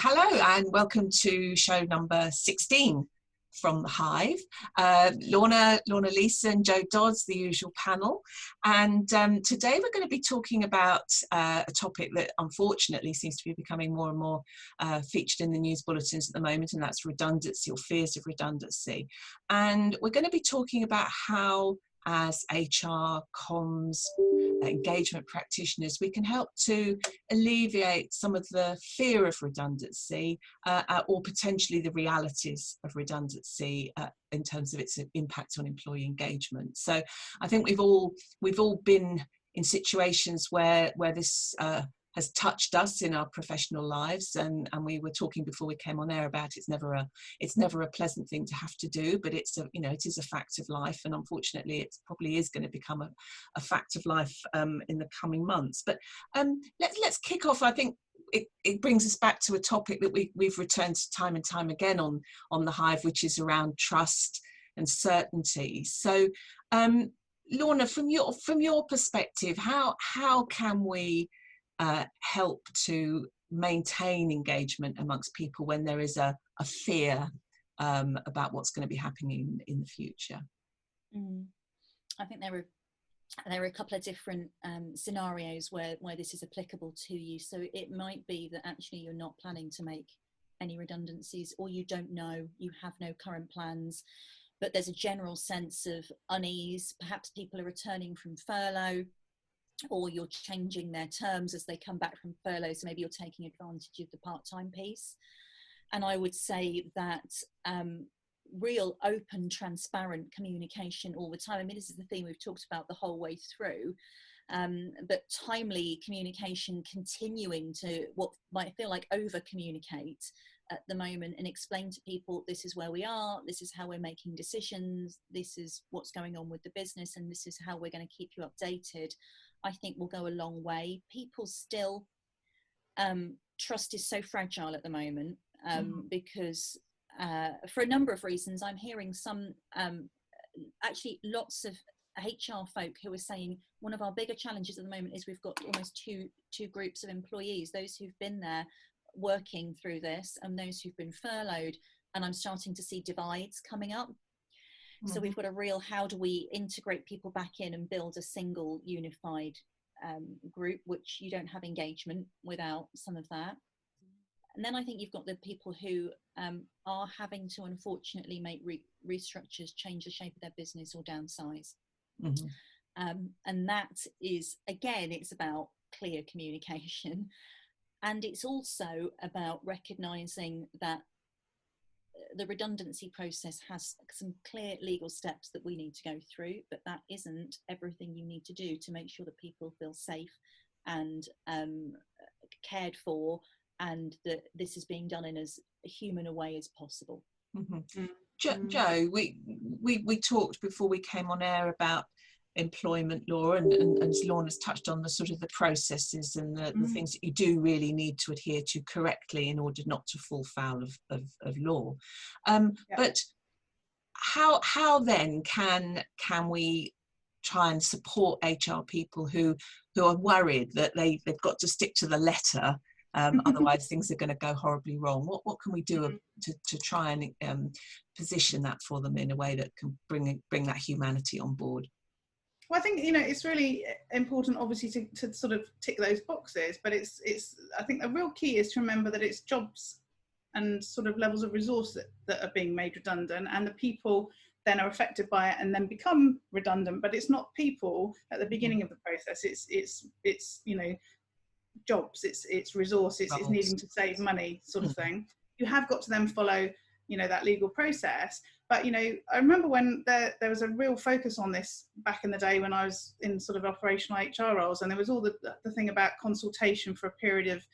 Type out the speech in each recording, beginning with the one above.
Hello and welcome to show number 16 from the Hive. Lorna, Lisa and Joe Dodds, the usual panel. And today we're going to be talking about a topic that unfortunately seems to be becoming more and more featured in the news bulletins at the moment, and that's redundancy or fears of redundancy. And we're going to be talking about how, as HR, comms, engagement practitioners, we can help to alleviate some of the fear of redundancy or potentially the realities of redundancy in terms of its impact on employee engagement. So I think we've all been in situations where this has touched us in our professional lives, and we were talking before we came on air about it's never a pleasant thing to have to do, but it is a fact of life, and unfortunately it probably is going to become a fact of life in the coming months. But let's kick off. I think it brings us back to a topic that we've returned to time and time again on the Hive, which is around trust and certainty. So Lorna, from your perspective, how can we help to maintain engagement amongst people when there is a fear about what's going to be happening in the future? I think there are a couple of different scenarios where this is applicable to you. So it might be that actually you're not planning to make any redundancies, or you don't know, you have no current plans, but there's a general sense of unease. Perhaps people are returning from furlough, or you're changing their terms as they come back from furlough, so maybe you're taking advantage of the part-time piece. And I would say that real open, transparent communication all the time. I mean, this is the theme we've talked about the whole way through, but timely communication, continuing to what might feel like over-communicate at the moment and explain to people, this is where we are, this is how we're making decisions, this is what's going on with the business, and this is how we're going to keep you updated, I think will go a long way. People still, trust is so fragile at the moment because for a number of reasons. I'm hearing some, actually lots of HR folk who are saying one of our bigger challenges at the moment is we've got almost two groups of employees, those who've been there working through this and those who've been furloughed, and I'm starting to see divides coming up. So we've got a real, how do we integrate people back in and build a single unified group, which you don't have engagement without some of that. And then I think you've got the people who are having to unfortunately make restructures, change the shape of their business or downsize. And that is, again, it's about clear communication. And it's also about recognising that the redundancy process has some clear legal steps that we need to go through, but that isn't everything you need to do to make sure that people feel safe and cared for, and that this is being done in as human a way as possible. Joe, we talked before we came on air about employment law, and as Lorna's touched on the sort of the processes and the things that you do really need to adhere to correctly in order not to fall foul of law. But how then can we try and support HR people who are worried that they've got to stick to the letter, otherwise things are going to go horribly wrong? What can we do to try and position that for them in a way that can bring that humanity on board? Well, I think, it's really important, obviously, to sort of tick those boxes, but it's I think the real key is to remember that it's jobs and sort of levels of resource that are being made redundant, and the people then are affected by it and then become redundant. But it's not people at the beginning of the process. It's jobs, it's resource, it's needing to save money, sort of thing. You have got to then follow that legal process. But, I remember when there was a real focus on this back in the day when I was in sort of operational HR roles, and there was all the thing about consultation for a period of,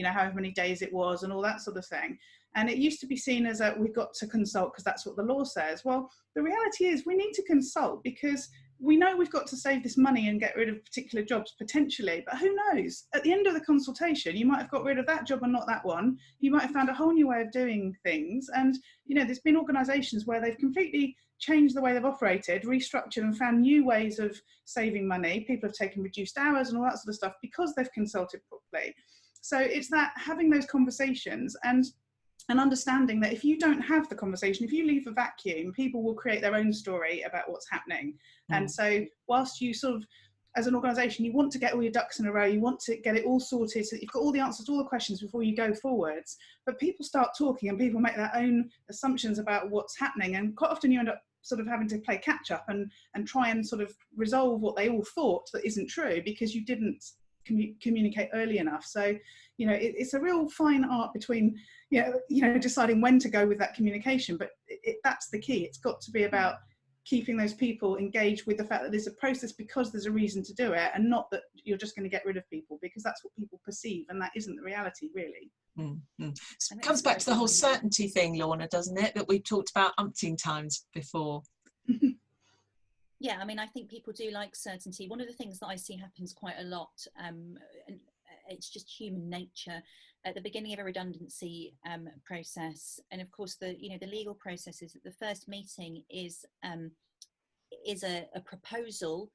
however many days it was and all that sort of thing. And it used to be seen as we've got to consult because that's what the law says. Well, the reality is we need to consult because we know we've got to save this money and get rid of particular jobs potentially, but who knows? At the end of the consultation, you might have got rid of that job and not that one. You might have found a whole new way of doing things. And, there's been organisations where they've completely changed the way they've operated, restructured and found new ways of saving money. People have taken reduced hours and all that sort of stuff because they've consulted properly. So it's that having those conversations and understanding that if you don't have the conversation, if you leave a vacuum, people will create their own story about what's happening. And so whilst you sort of, as an organisation, you want to get all your ducks in a row, you want to get it all sorted so that you've got all the answers to all the questions before you go forwards, but people start talking and people make their own assumptions about what's happening, and quite often you end up sort of having to play catch up and try and sort of resolve what they all thought that isn't true because you didn't communicate early enough. So it's a real fine art between deciding when to go with that communication, but that's the key. It's got to be about keeping those people engaged with the fact that there's a process because there's a reason to do it, and not that you're just going to get rid of people, because that's what people perceive and that isn't the reality really. It comes back to the whole certainty thing, Lorna, doesn't it, that we've talked about umpteen times before. Yeah, I mean, I think people do like certainty. One of the things that I see happens quite a lot, and it's just human nature, at the beginning of a redundancy process, and of course the legal process is that the first meeting is a proposal,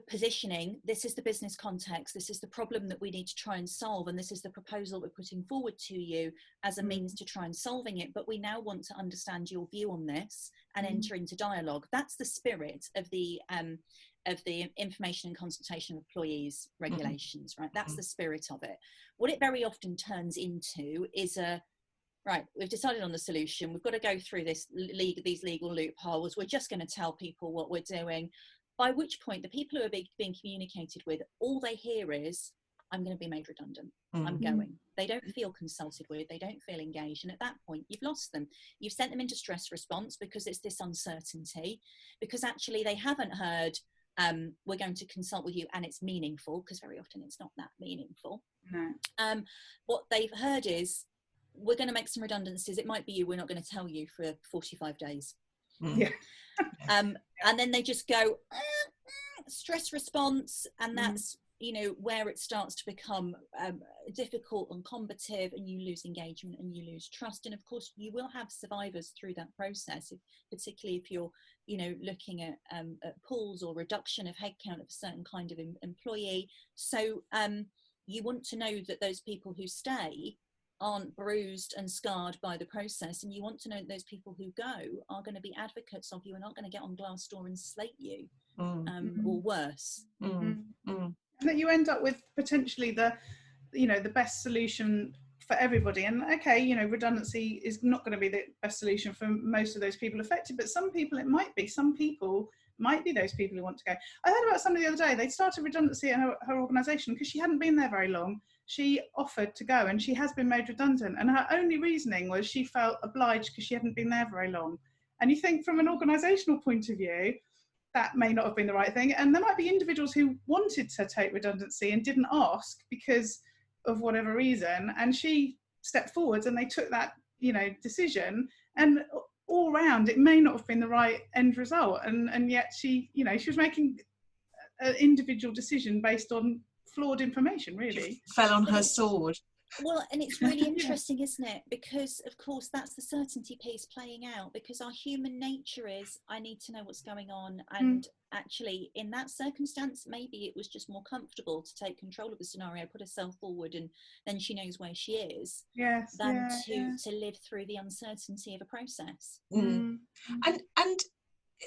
positioning, this is the business context, this is the problem that we need to try and solve, and this is the proposal we're putting forward to you as a means to try and solving it, but we now want to understand your view on this and enter into dialogue. That's the spirit of the information and consultation of employees regulations, right? That's the spirit of it. What it very often turns into is right, we've decided on the solution, we've got to go through these legal loopholes, we're just going to tell people what we're doing. By which point, the people who are being communicated with, all they hear is, I'm going to be made redundant. I'm going. They don't feel consulted with, they don't feel engaged. And at that point, you've lost them. You've sent them into stress response because it's this uncertainty, because actually they haven't heard, we're going to consult with you and it's meaningful, because very often it's not that meaningful. No. What they've heard is, we're going to make some redundancies. It might be you, we're not going to tell you for 45 days. Yeah. And then they just go stress response, and that's where it starts to become difficult and combative, and you lose engagement and you lose trust. And of course you will have survivors through that process, particularly if you're looking at pools or reduction of headcount of a certain kind of employee. So you want to know that those people who stay aren't bruised and scarred by the process, and you want to know that those people who go are going to be advocates of you and aren't going to get on Glassdoor and slate you, or worse. And that you end up with potentially the best solution for everybody. And okay, redundancy is not going to be the best solution for most of those people affected, but some people it might be. Some people might be those people who want to go. I heard about somebody the other day, they started redundancy in her organisation because she hadn't been there very long. She offered to go and she has been made redundant, and her only reasoning was she felt obliged because she hadn't been there very long. And you think from an organisational point of view, that may not have been the right thing. And there might be individuals who wanted to take redundancy and didn't ask because of whatever reason, and she stepped forwards and they took that decision, and all round it may not have been the right end result, and yet she was making an individual decision based on flawed information, really. She fell on her sword. Well, and it's really interesting, isn't it? Because of course that's the certainty piece playing out, because our human nature is, I need to know what's going on. And actually in that circumstance, maybe it was just more comfortable to take control of the scenario, put herself forward, and then she knows where she is, than to live through the uncertainty of a process. And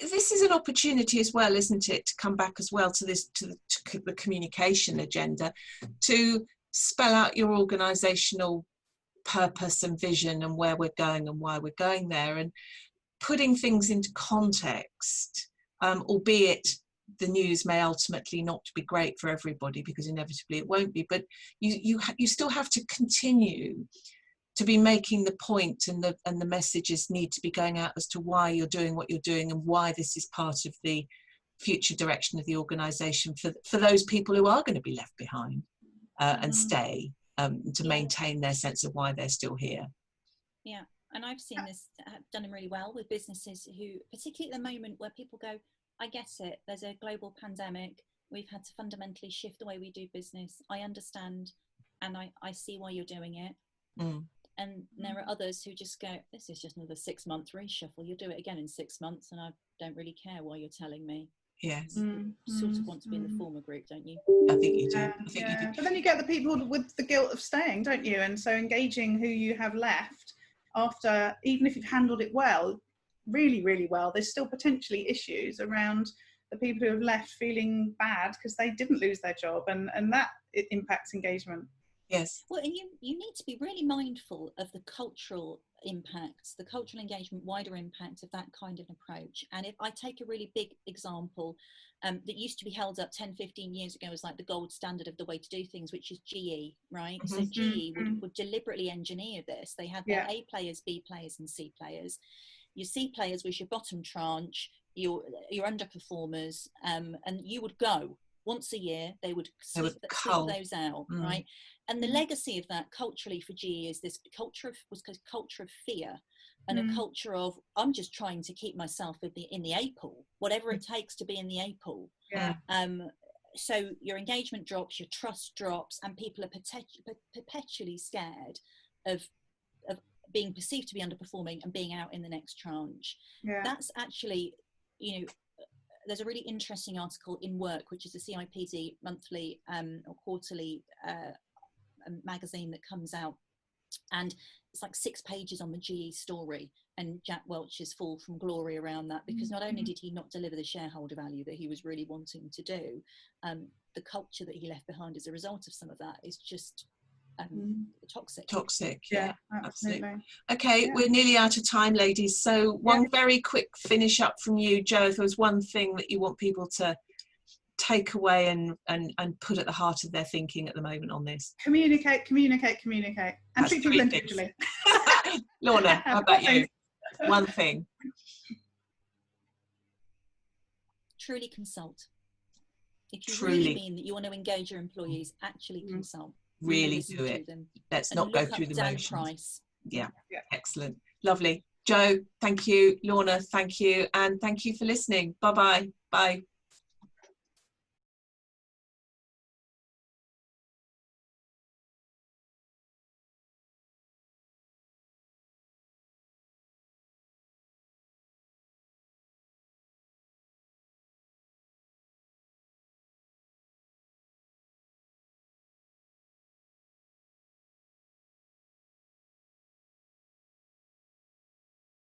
this is an opportunity as well, isn't it, to come back as well to the communication agenda, to spell out your organisational purpose and vision and where we're going and why we're going there, and putting things into context, albeit the news may ultimately not be great for everybody, because inevitably it won't be, but you still have to continue to be making the point, and the messages need to be going out as to why you're doing what you're doing and why this is part of the future direction of the organisation for those people who are going to be left behind and stay, to maintain their sense of why they're still here. Yeah, and I've seen this done really well with businesses who, particularly at the moment where people go, I get it, there's a global pandemic, we've had to fundamentally shift the way we do business, I understand, and I see why you're doing it. And there are others who just go, this is just another 6-month reshuffle, you'll do it again in 6 months and I don't really care why you're telling me. Yes. Sort of want to be in the former group, don't you? I think you do. Yeah, I think you do. But then you get the people with the guilt of staying, don't you? And so engaging who you have left after, even if you've handled it well, really, really well, there's still potentially issues around the people who have left feeling bad because they didn't lose their job, and that it impacts engagement. Yes. Well, and you need to be really mindful of the cultural impacts, the cultural engagement, wider impact of that kind of approach. And if I take a really big example that used to be held up 10, 15 years ago as like the gold standard of the way to do things, which is GE, right? So GE would deliberately engineer this. They had their A players, B players and C players. Your C players was your bottom tranche, your underperformers, and you would go once a year. They would sweep those out, right? And the legacy of that culturally for GE is this culture of fear, and a culture of, I'm just trying to keep myself in the A pool, whatever it takes to be in the A pool. So your engagement drops, your trust drops, and people are perpetually scared of being perceived to be underperforming and being out in the next tranche. That's actually, there's a really interesting article in Work, which is a CIPD monthly or quarterly magazine that comes out, and it's like 6 pages on the GE story and Jack Welch's fall from glory around that, because not only did he not deliver the shareholder value that he was really wanting to do, the culture that he left behind as a result of some of that is just toxic. Yeah, absolutely. Okay, we're nearly out of time, ladies, so one very quick finish up from you, Jo. If there was one thing that you want people to take away and put at the heart of their thinking at the moment on this. Communicate, and treat people individually. Lorna, how about you? One thing. Truly consult. If you really mean that you want to engage your employees, actually consult. Really do it. Let's not go through the motions. Yeah, excellent. Lovely. Jo, thank you. Lorna, thank you. And thank you for listening. Bye-bye. Bye.